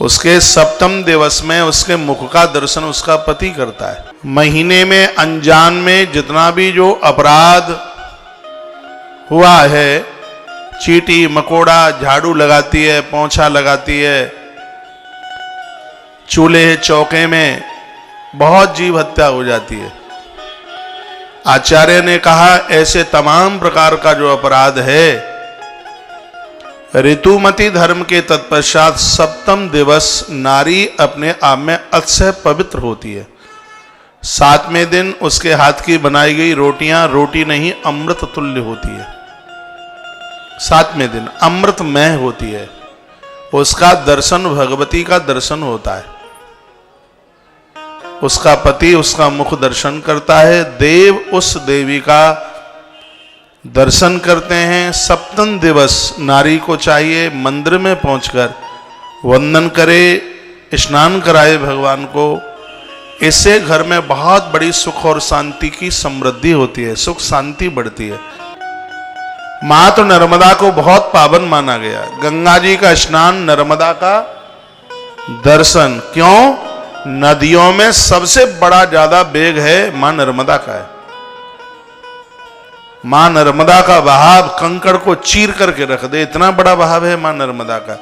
उसके सप्तम दिवस में उसके मुख का दर्शन उसका पति करता है। महीने में अनजान में जितना भी जो अपराध हुआ है, चींटी मकोड़ा झाड़ू लगाती है, पोंछा लगाती है, चूल्हे चौके में बहुत जीव हत्या हो जाती है। आचार्य ने कहा ऐसे तमाम प्रकार का जो अपराध है, ऋतुमती धर्म के तत्पश्चात सप्तम दिवस नारी अपने आप में अतिशय पवित्र होती है। 7वें दिन उसके हाथ की बनाई गई रोटियां रोटी नहीं अमृत तुल्य होती है। 7वें दिन अमृतमय होती है। उसका दर्शन भगवती का दर्शन होता है। उसका पति उसका मुख दर्शन करता है। देव उस देवी का दर्शन करते हैं। सप्तम दिवस नारी को चाहिए मंदिर में पहुंचकर वंदन करे, स्नान कराए भगवान को। इससे घर में बहुत बड़ी सुख और शांति की समृद्धि होती है, सुख शांति बढ़ती है। मां तो नर्मदा को बहुत पावन माना गया। गंगा जी का स्नान, नर्मदा का दर्शन। क्यों? नदियों में सबसे बड़ा ज्यादा वेग है मां नर्मदा का है। मां नर्मदा का बहाव कंकड़ को चीर करके रख दे, इतना बड़ा बहाव है मां नर्मदा का।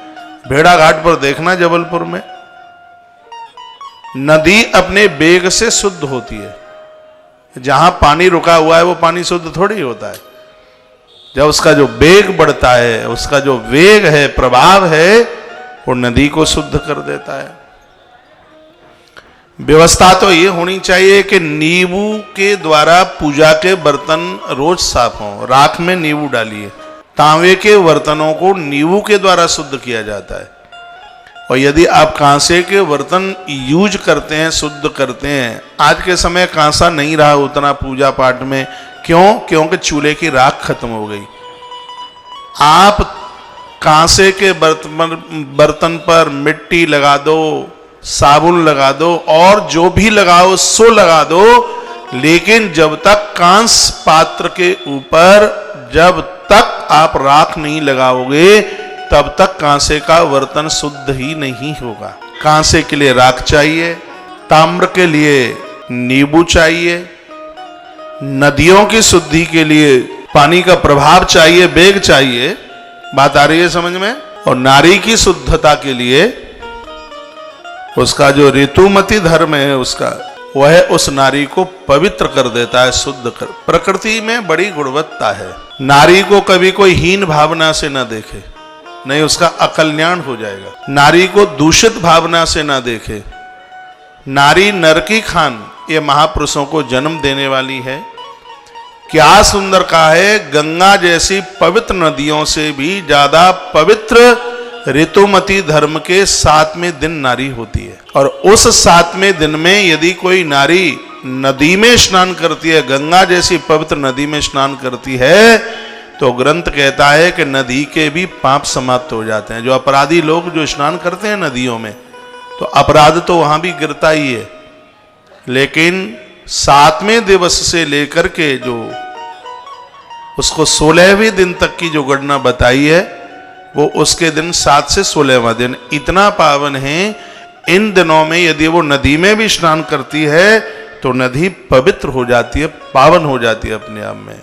भेड़ा घाट पर देखना जबलपुर में, नदी अपने वेग से शुद्ध होती है। जहां पानी रुका हुआ है वो पानी शुद्ध थोड़ी होता है। जब उसका जो वेग बढ़ता है, उसका जो वेग है, प्रभाव है, वो नदी को शुद्ध कर देता है। व्यवस्था तो ये होनी चाहिए कि नींबू के द्वारा पूजा के बर्तन रोज साफ हों। राख में नींबू डालिए। तांबे के बर्तनों को नींबू के द्वारा शुद्ध किया जाता है। और यदि आप कांसे के बर्तन यूज करते हैं, शुद्ध करते हैं, आज के समय कांसा नहीं रहा उतना पूजा पाठ में। क्यों? क्योंकि चूल्हे की राख खत्म हो गई। आप कांसे के बर्तन पर मिट्टी लगा दो, साबुन लगा दो, और जो भी लगाओ सो लगा दो, लेकिन जब तक कांस पात्र के ऊपर जब तक आप राख नहीं लगाओगे तब तक कांसे का बर्तन शुद्ध ही नहीं होगा। कांसे के लिए राख चाहिए, ताम्र के लिए नींबू चाहिए, नदियों की शुद्धि के लिए पानी का प्रभाव चाहिए, वेग चाहिए। बात आ रही है समझ में? और नारी की शुद्धता के लिए उसका जो ऋतुमती धर्म है उसका, वह उस नारी को पवित्र कर देता है, शुद्ध कर। प्रकृति में बड़ी गुणवत्ता है। नारी को कभी कोई हीन भावना से न देखे, नहीं उसका अकल्याण हो जाएगा। नारी को दूषित भावना से ना देखे। नारी नर की खान, ये महापुरुषों को जन्म देने वाली है। क्या सुंदर कहा है, गंगा जैसी पवित्र नदियों से भी ज्यादा पवित्र ऋतुमती धर्म के 7वें दिन नारी होती है। और उस 7वें दिन में यदि कोई नारी नदी में स्नान करती है, गंगा जैसी पवित्र नदी में स्नान करती है, तो ग्रंथ कहता है कि नदी के भी पाप समाप्त हो जाते हैं। जो अपराधी लोग जो स्नान करते हैं नदियों में, तो अपराध तो वहां भी गिरता ही है, लेकिन 7वें दिवस से लेकर के जो उसको 16वें दिन तक की जो गणना बताई है, वो उसके दिन 7 से 16वां दिन इतना पावन है। इन दिनों में यदि वो नदी में भी स्नान करती है तो नदी पवित्र हो जाती है, पावन हो जाती है अपने आप में।